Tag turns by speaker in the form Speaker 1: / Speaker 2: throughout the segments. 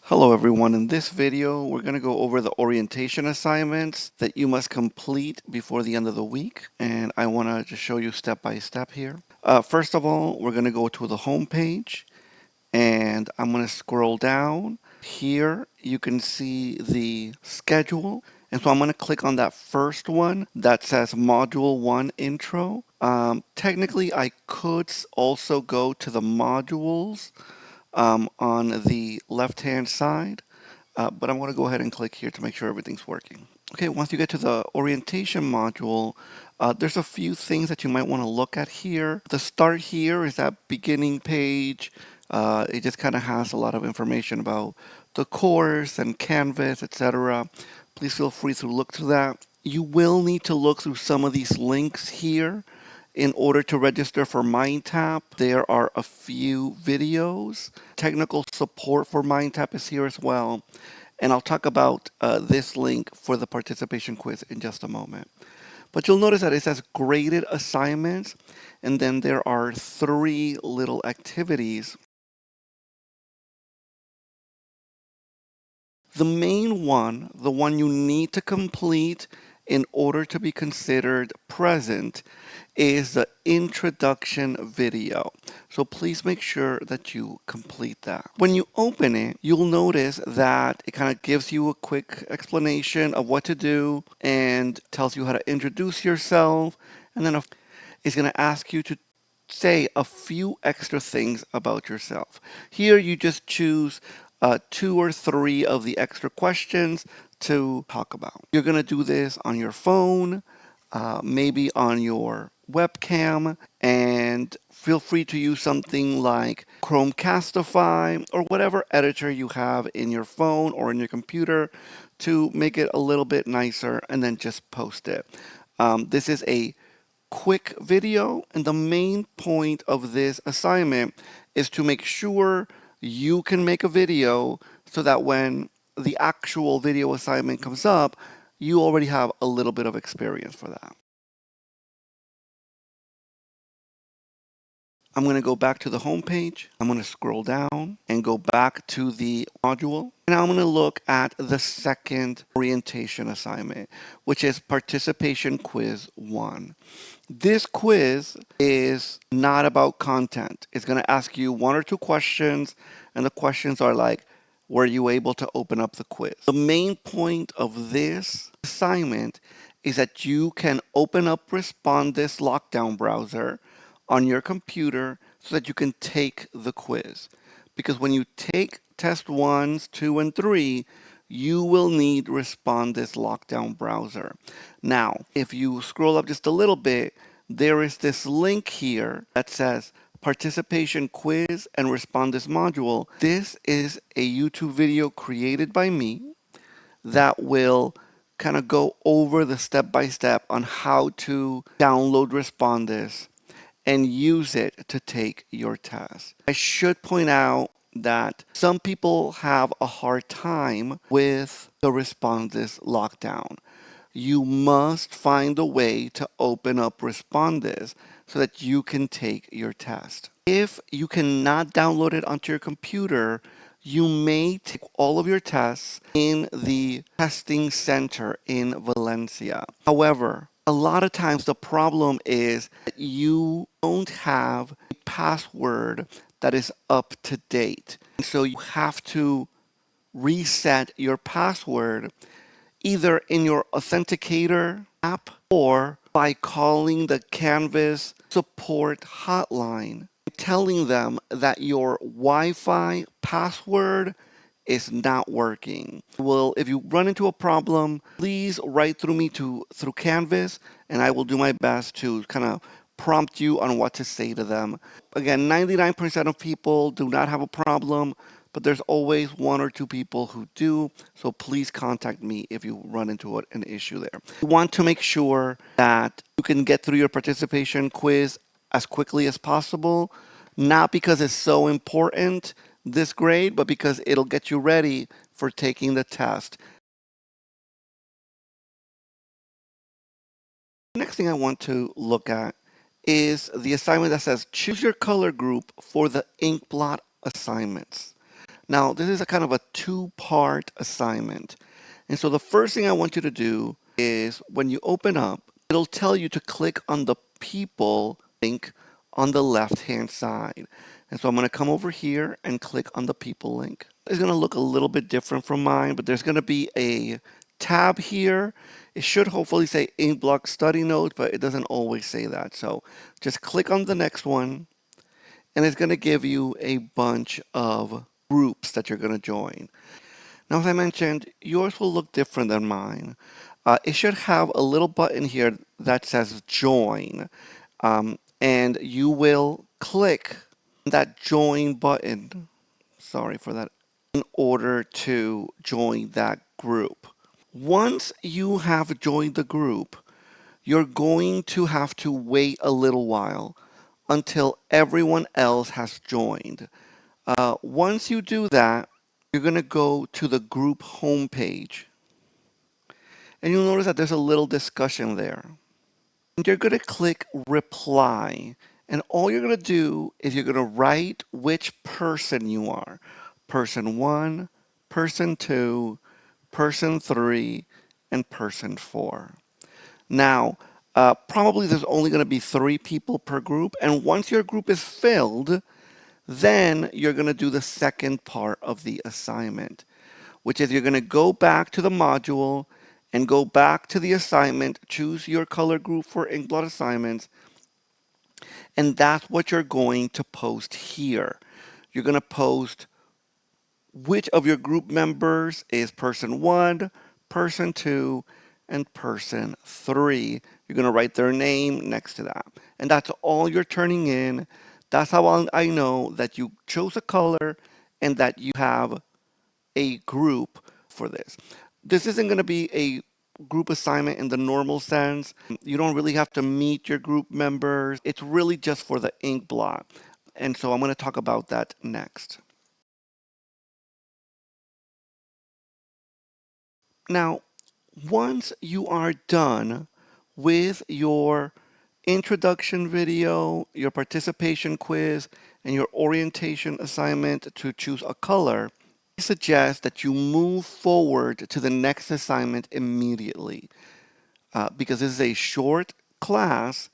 Speaker 1: Hello everyone, in this video we're going to go over the orientation assignments that you must complete before the end of the week, and I want to just show you step by step here. First of all, we're going to go to the home page and I'm going to scroll down. Here you can see the schedule, and so I'm going to click on that first one that says Module 1 Intro. Technically I could also go to the modules on the left-hand side, but I'm going to go ahead and click here to make sure everything's working. Okay, once you get to the orientation module, there's a few things that you might want to look at here. The start here is that beginning page. It just kind of has a lot of information about the course and Canvas, etc. Please feel free to look through that. You will need to look through some of these links here in order to register for MindTap. There are a few videos. Technical support for MindTap is here as well. And I'll talk about this link for the participation quiz in just a moment. But you'll notice that it says graded assignments, and then there are 3 little activities. The main one, the one you need to complete in order to be considered present, is the introduction video. So please make sure that you complete that. When you open it, you'll notice that it kind of gives you a quick explanation of what to do and tells you how to introduce yourself. And then it's going to ask you to say a few extra things about yourself. Here you just choose 2 or 3 of the extra questions to talk about. You're going to do this on your phone, maybe on your webcam, and feel free to use something like Chromecastify or whatever editor you have in your phone or in your computer to make it a little bit nicer, and then just post it. This is a quick video, and the main point of this assignment is to make sure you can make a video so that when the actual video assignment comes up, you already have a little bit of experience for that. I'm going to go back to the home page. I'm going to scroll down and go back to the module. And I'm going to look at the second orientation assignment, which is Participation Quiz 1. This quiz is not about content. It's going to ask you 1 or 2 questions, and the questions are like, were you able to open up the quiz? The main point of this assignment is that you can open up Respondus Lockdown Browser on your computer so that you can take the quiz. Because when you take test 1s, 2, and 3, you will need Respondus Lockdown Browser. Now, if you scroll up just a little bit, there is this link here that says Participation Quiz and Respondus Module. This is a YouTube video created by me that will kind of go over the step-by-step on how to download Respondus and use it to take your test. I should point out that some people have a hard time with the Respondus lockdown. You must find a way to open up Respondus so that you can take your test. If you cannot download it onto your computer, you may take all of your tests in the testing center in Valencia. However, a lot of times the problem is that you don't have a password that is up to date. And so you have to reset your password either in your Authenticator app or by calling the Canvas support hotline, telling them that your Wi-Fi password is not working. Well, if you run into a problem, please write through Canvas, and I will do my best to kind of prompt you on what to say to them. Again, 99% of people do not have a problem, but there's always 1 or 2 people who do, so please contact me if you run into an issue there. You want to make sure that you can get through your participation quiz as quickly as possible, not because it's so important, this grade, but because it'll get you ready for taking the test. The next thing I want to look at is the assignment that says choose your color group for the Inkblot assignments. Now, this is a kind of a two-part assignment. And so the first thing I want you to do is when you open up, it'll tell you to click on the people link on the left-hand side. And so I'm going to come over here and click on the people link. It's going to look a little bit different from mine, but there's going to be a tab here. It should hopefully say Inkblot study notes, but it doesn't always say that. So just click on the next one, and it's going to give you a bunch of groups that you're going to join. Now, as I mentioned, yours will look different than mine. It should have a little button here that says join, and you will click that join button. Sorry for that. In order to join that group. Once you have joined the group, you're going to have to wait a little while until everyone else has joined. Once you do that, you're going to go to the group homepage. And you'll notice that there's a little discussion there. And you're going to click reply. And all you're going to do is you're going to write which person you are. Person 1, person 2, person 3, and person 4. Now, probably there's only going to be 3 people per group. And once your group is filled, then you're going to do the second part of the assignment, which is you're going to go back to the module and go back to the assignment, choose your color group for Inkblot assignments, and that's what you're going to post here. You're going to post which of your group members is person 1, person 2, and person 3. You're going to write their name next to that. And that's all you're turning in. That's how I know that you chose a color and that you have a group for this. This isn't going to be a group assignment in the normal sense. You don't really have to meet your group members. It's really just for the Inkblot. And so I'm going to talk about that next. Now, once you are done with your introduction video, your participation quiz, and your orientation assignment to choose a color, I suggest that you move forward to the next assignment immediately because this is a short class,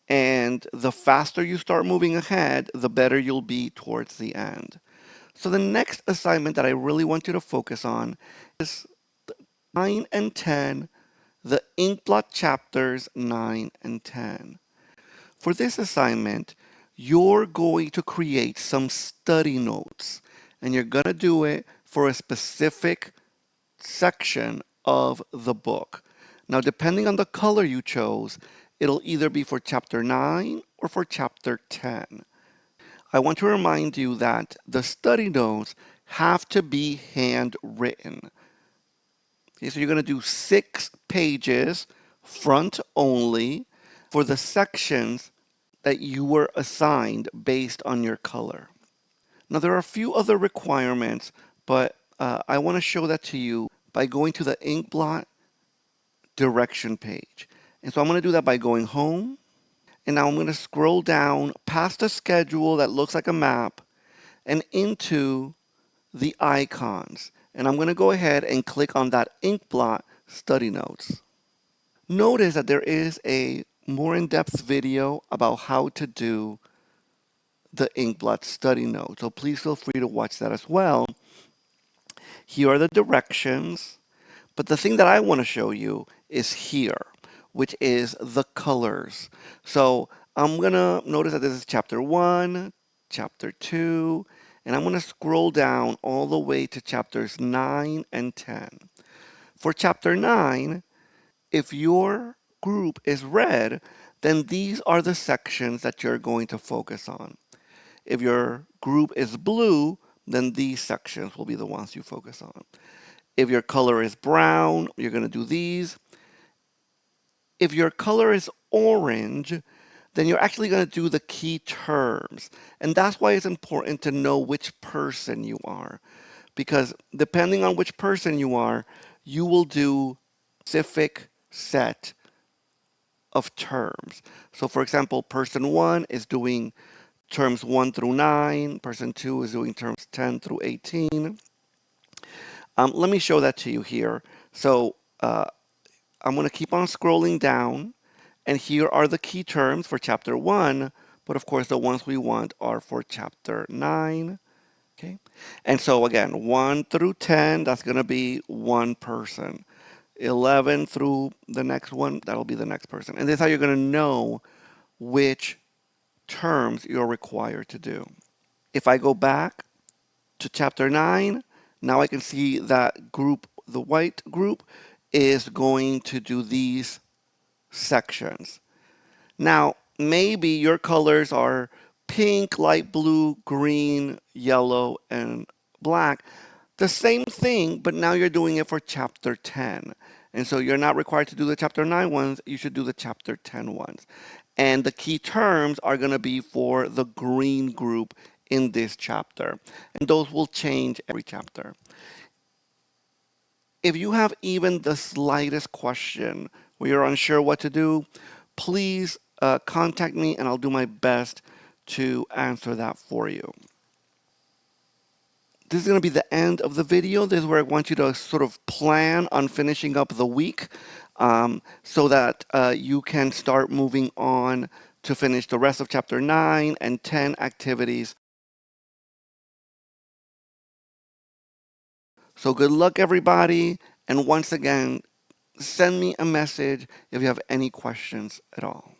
Speaker 1: and the faster you start moving ahead, the better you'll be towards the end. So the next assignment that I really want you to focus on is 9 and 10, the Inkblot chapters 9 and 10. For this assignment, you're going to create some study notes, and you're going to do it for a specific section of the book. Now, depending on the color you chose, it'll either be for chapter 9 or for chapter 10. I want to remind you that the study notes have to be handwritten. Okay, so you're going to do 6 pages, front only, for the sections that you were assigned based on your color. Now, there are a few other requirements, but I want to show that to you by going to the Inkblot direction page. And so I'm going to do that by going home. And now I'm going to scroll down past a schedule that looks like a map and into the icons. And I'm going to go ahead and click on that Inkblot study notes. Notice that there is a more in-depth video about how to do the Inkblot study note. So please feel free to watch that as well. Here are the directions. But the thing that I want to show you is here, which is the colors. So I'm going to notice that this is chapter 1, chapter 2, and I'm going to scroll down all the way to chapters 9 and 10. For chapter 9, if your group is red, then these are the sections that you're going to focus on. If your group is blue, then these sections will be the ones you focus on. If your color is brown, you're going to do these. If your color is orange, then you're actually going to do the key terms. And that's why it's important to know which person you are. Because depending on which person you are, you will do a specific set of terms. So for example, person 1 is doing terms 1 through 9. Person 2 is doing terms 10 through 18. Let me show that to you here. So I'm going to keep on scrolling down, and here are the key terms for chapter 1, but of course the ones we want are for chapter 9. Okay, and so again, 1 through 10, that's going to be one person. 11 through the next one, that'll be the next person. And this is how you're going to know which terms you're required to do. If I go back to chapter 9, now I can see that group, the white group, is going to do these sections. Now, maybe your colors are pink, light blue, green, yellow, and black. The same thing, but now you're doing it for chapter 10. And so you're not required to do the chapter 9 ones, you should do the chapter 10 ones. And the key terms are going to be for the green group in this chapter. And those will change every chapter. If you have even the slightest question where you're unsure what to do, please contact me and I'll do my best to answer that for you. This is going to be the end of the video. This is where I want you to sort of plan on finishing up the week so that you can start moving on to finish the rest of chapter 9 and 10 activities. So good luck, everybody. And once again, send me a message if you have any questions at all.